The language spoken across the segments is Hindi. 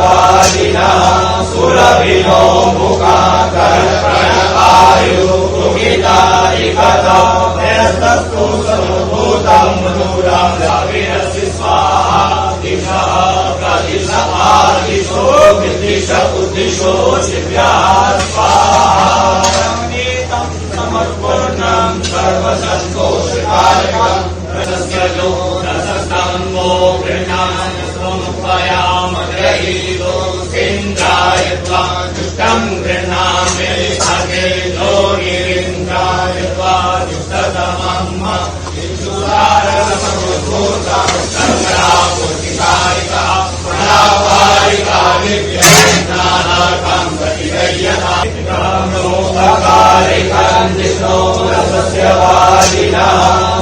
वादिना सुरभिनो मुखाकर्षणकायुगीतारिकता यस्तस्तु सर्वभूतं दूरं विरसि स्वाहा दिशा प्रदिश आदिशो विदिश उद्दिशो शिव्याः स्वाहा समर्पणं सर्वसन्तोषकारकं रसस्यजो रसस्तम्भो गृह्णान् स्वमुपयामग्रहीतो इन्द्राय त्वा दुष्टं गृह्णामि अगे योगिरिन्द्राय त्वा दुष्टतमम् विष्णुरारसमुद्भूतं सङ्ग्रापूर्तिकारिका प्रणवारिका नित्यनानाकं प्रतिगय्यताकारिकं विष्णो रसस्य वादिना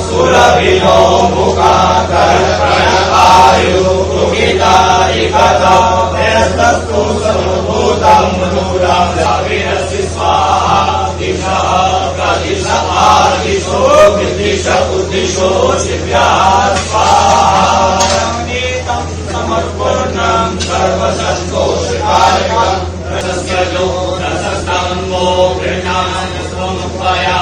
सुरभिनो मुखाकर्षणकायुगीतारिकता यस्तस्तु सर्वभूतं दूरं विरसि स्वाहा दिशा प्रदिश आदिशो विदिश उद्दिशो शिव्याः स्वाहा समर्पणं सर्वसन्तोषकारकं रसस्यजो रसस्तम्भो गृह्णान् स्वमुपया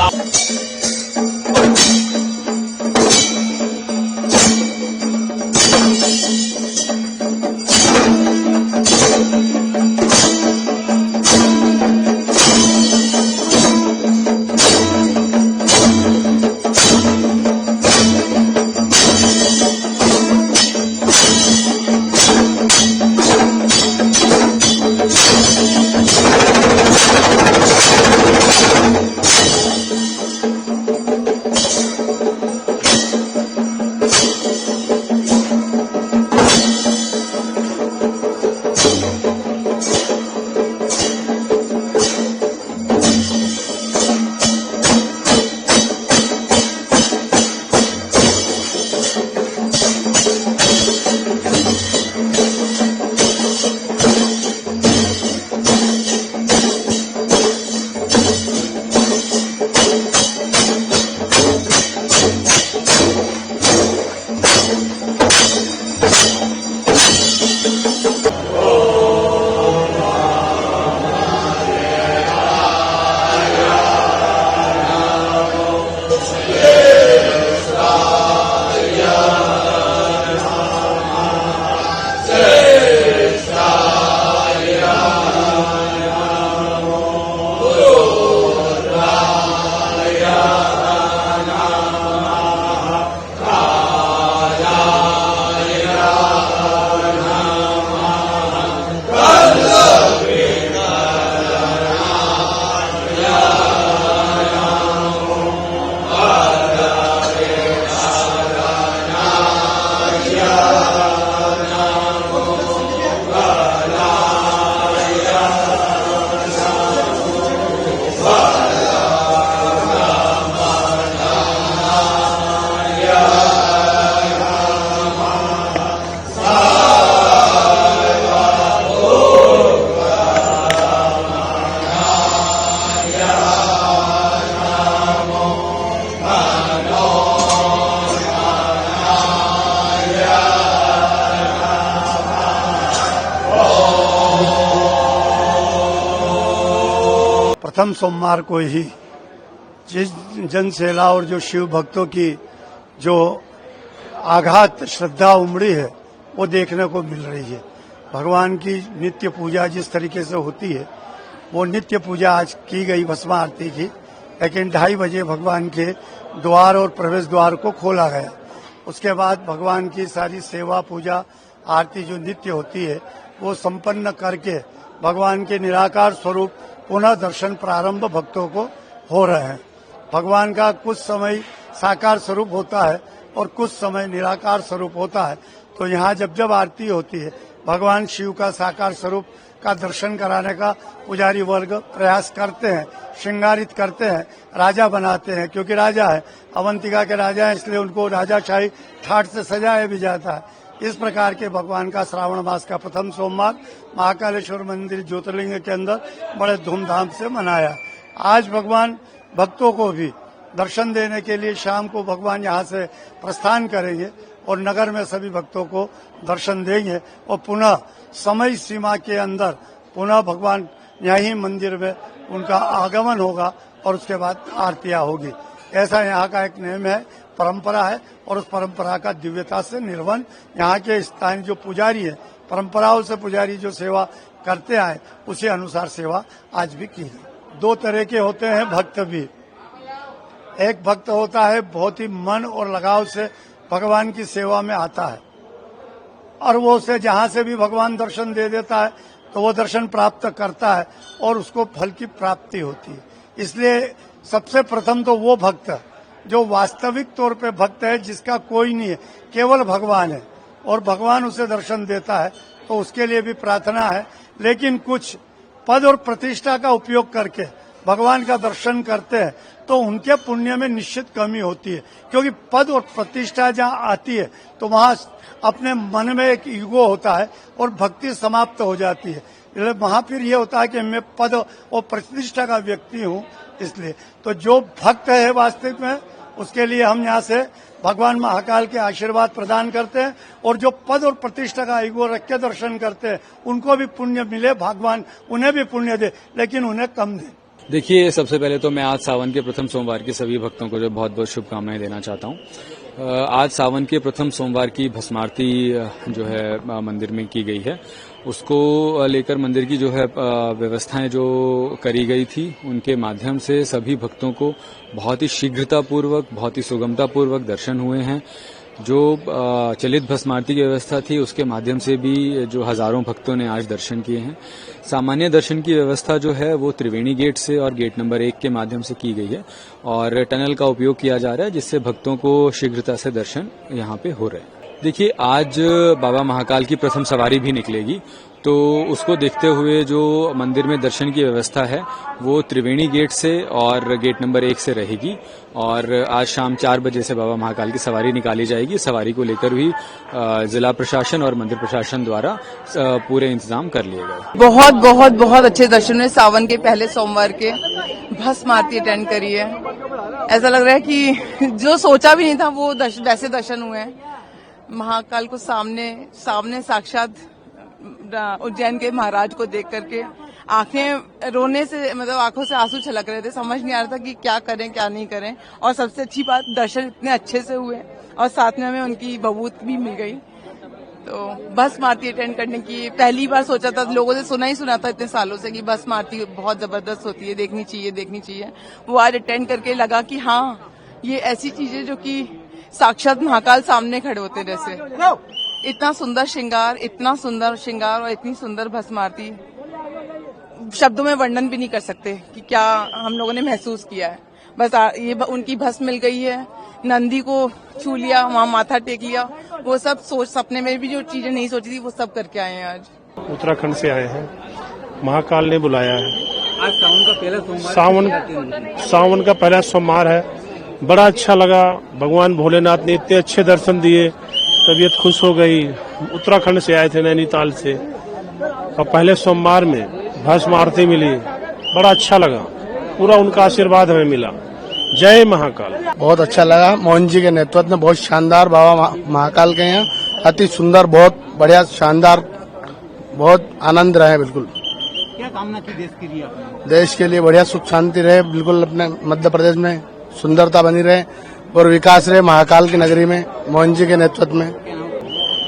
प्रथम सोमवार को ही जिस जनसेला और जो शिव भक्तों की जो आघात श्रद्धा उमड़ी है वो देखने को मिल रही है। भगवान की नित्य पूजा जिस तरीके से होती है वो नित्य पूजा आज की गई भस्म आरती की, लेकिन 2:30 बजे भगवान के द्वार और प्रवेश द्वार को खोला गया। उसके बाद भगवान की सारी सेवा पूजा आरती जो नित्य होती है वो संपन्न करके भगवान के निराकार स्वरूप पुनः दर्शन प्रारंभ भक्तों को हो रहे हैं। भगवान का कुछ समय साकार स्वरूप होता है और कुछ समय निराकार स्वरूप होता है, तो यहाँ जब जब आरती होती है भगवान शिव का साकार स्वरूप का दर्शन कराने का पुजारी वर्ग प्रयास करते हैं, श्रृंगारित करते हैं, राजा बनाते हैं, क्योंकि राजा है, अवंतिका के राजा है, इसलिए उनको राजाशाही ठाट से सजाया भी जाता है। इस प्रकार के भगवान का श्रावण मास का प्रथम सोमवार महाकालेश्वर मंदिर ज्योतिर्लिंग के अंदर बड़े धूमधाम से मनाया। आज भगवान भक्तों को भी दर्शन देने के लिए शाम को भगवान यहाँ से प्रस्थान करेंगे और नगर में सभी भक्तों को दर्शन देंगे और पुनः समय सीमा के अंदर पुनः भगवान यहीं मंदिर में उनका आगमन होगा और उसके बाद आरतियां होगी। ऐसा यहाँ का एक नियम है, परंपरा है और उस परंपरा का दिव्यता से निर्वहन यहाँ के स्थानीय जो पुजारी है, परंपराओं से पुजारी जो सेवा करते आए उसी अनुसार सेवा आज भी की गई। दो तरह के होते हैं भक्त भी। एक भक्त होता है बहुत ही मन और लगाव से भगवान की सेवा में आता है और वो उसे जहां से भी भगवान दर्शन दे देता है तो वो दर्शन प्राप्त करता है और उसको फल की प्राप्ति होती है। इसलिए सबसे प्रथम तो वो भक्त जो वास्तविक तौर पे भक्त है, जिसका कोई नहीं है, केवल भगवान है और भगवान उसे दर्शन देता है, तो उसके लिए भी प्रार्थना है। लेकिन कुछ पद और प्रतिष्ठा का उपयोग करके भगवान का दर्शन करते हैं तो उनके पुण्य में निश्चित कमी होती है, क्योंकि पद और प्रतिष्ठा जहाँ आती है तो वहाँ अपने मन में एक ईगो होता है और भक्ति समाप्त हो जाती है। इसलिए वहाँ फिर ये होता है कि मैं पद और प्रतिष्ठा का व्यक्ति हूँ। इसलिए तो जो भक्त है वास्तविक में, उसके लिए हम यहाँ से भगवान महाकाल के आशीर्वाद प्रदान करते हैं और जो पद और प्रतिष्ठा का ईगो रख के दर्शन करते हैं उनको भी पुण्य मिले, भगवान उन्हें भी पुण्य दे, लेकिन उन्हें कम दे। देखिए, सबसे पहले तो मैं आज सावन के प्रथम सोमवार के सभी भक्तों को जो बहुत बहुत शुभकामनाएं देना चाहता हूं। आज सावन के प्रथम सोमवार की भस्मारती जो है मंदिर में की गई है, उसको लेकर मंदिर की जो है व्यवस्थाएं जो करी गई थी उनके माध्यम से सभी भक्तों को बहुत ही शीघ्रतापूर्वक, बहुत ही सुगमतापूर्वक दर्शन हुए हैं। जो चलित भस्मारती की व्यवस्था थी उसके माध्यम से भी जो हजारों भक्तों ने आज दर्शन किए हैं। सामान्य दर्शन की व्यवस्था जो है वो त्रिवेणी गेट से और गेट नंबर 1 के माध्यम से की गई है और टनल का उपयोग किया जा रहा है, जिससे भक्तों को शीघ्रता से दर्शन यहाँ पे हो रहे हैं। देखिए, आज बाबा महाकाल की प्रथम सवारी भी निकलेगी, तो उसको देखते हुए जो मंदिर में दर्शन की व्यवस्था है वो त्रिवेणी गेट से और गेट नंबर 1 से रहेगी और आज शाम 4 बजे से बाबा महाकाल की सवारी निकाली जाएगी। सवारी को लेकर भी जिला प्रशासन और मंदिर प्रशासन द्वारा पूरे इंतजाम कर लिए गए। बहुत बहुत बहुत अच्छे दर्शन हुए सावन के पहले सोमवार के। भस्म आरती अटेंड करी है, ऐसा लग रहा है कि जो सोचा भी नहीं था वो वैसे दर्शन हुए हैं। महाकाल को सामने साक्षात उज्जैन के महाराज को देख करके आंखें रोने से, मतलब आंखों से आंसू छलक रहे थे। समझ नहीं आ रहा था कि क्या करें क्या नहीं करें। और सबसे अच्छी बात, दर्शन इतने अच्छे से हुए और साथ में हमें उनकी बबूत भी मिल गई। तो भस्म आरती अटेंड करने की पहली बार सोचा था, लोगों से सुना था इतने सालों से कि भस्म आरती बहुत जबरदस्त होती है, देखनी चाहिए। वो आज अटेंड करके लगा कि हाँ, ये ऐसी चीजें जो कि साक्षात महाकाल सामने खड़े होते जैसे। इतना सुंदर श्रृंगार और इतनी सुंदर भस्म आरती शब्दों में वर्णन भी नहीं कर सकते कि क्या हम लोगों ने महसूस किया है। बस ये उनकी भस्म मिल गई है, नंदी को छू लिया, वहाँ माथा टेक लिया, वो सब सपने में भी जो चीजें नहीं सोची थी वो सब करके आए हैं। आज उत्तराखंड से आए हैं, महाकाल ने बुलाया है। आज सावन का पहला सोमवार, सावन का पहला सोमवार है। बड़ा अच्छा लगा, भगवान भोलेनाथ ने इतने अच्छे दर्शन दिए, तबीयत खुश हो गई। उत्तराखंड से आए थे, नैनीताल से, और पहले सोमवार में भस्म आरती मिली, बड़ा अच्छा लगा। पूरा उनका आशीर्वाद हमें मिला। जय महाकाल। बहुत अच्छा लगा। मोहन जी के नेतृत्व में बहुत शानदार बाबा महाकाल के यहाँ अति सुंदर, बहुत बढ़िया, शानदार, बहुत आनंद रहे। बिल्कुल क्या कामना की देश के लिए? देश के लिए बढ़िया सुख शांति रहे, बिल्कुल अपने मध्य प्रदेश में सुंदरता बनी रहे और विकास रहे महाकाल की नगरी में, मोहन जी के नेतृत्व में।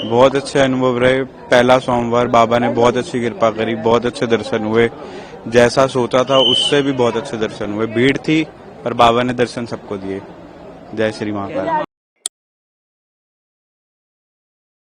बहुत अच्छे अनुभव रहे। पहला सोमवार बाबा ने बहुत अच्छी कृपा करी, बहुत अच्छे दर्शन हुए। जैसा सोचा था उससे भी बहुत अच्छे दर्शन हुए। भीड़ थी पर बाबा ने दर्शन सबको दिए। जय श्री महाकाल।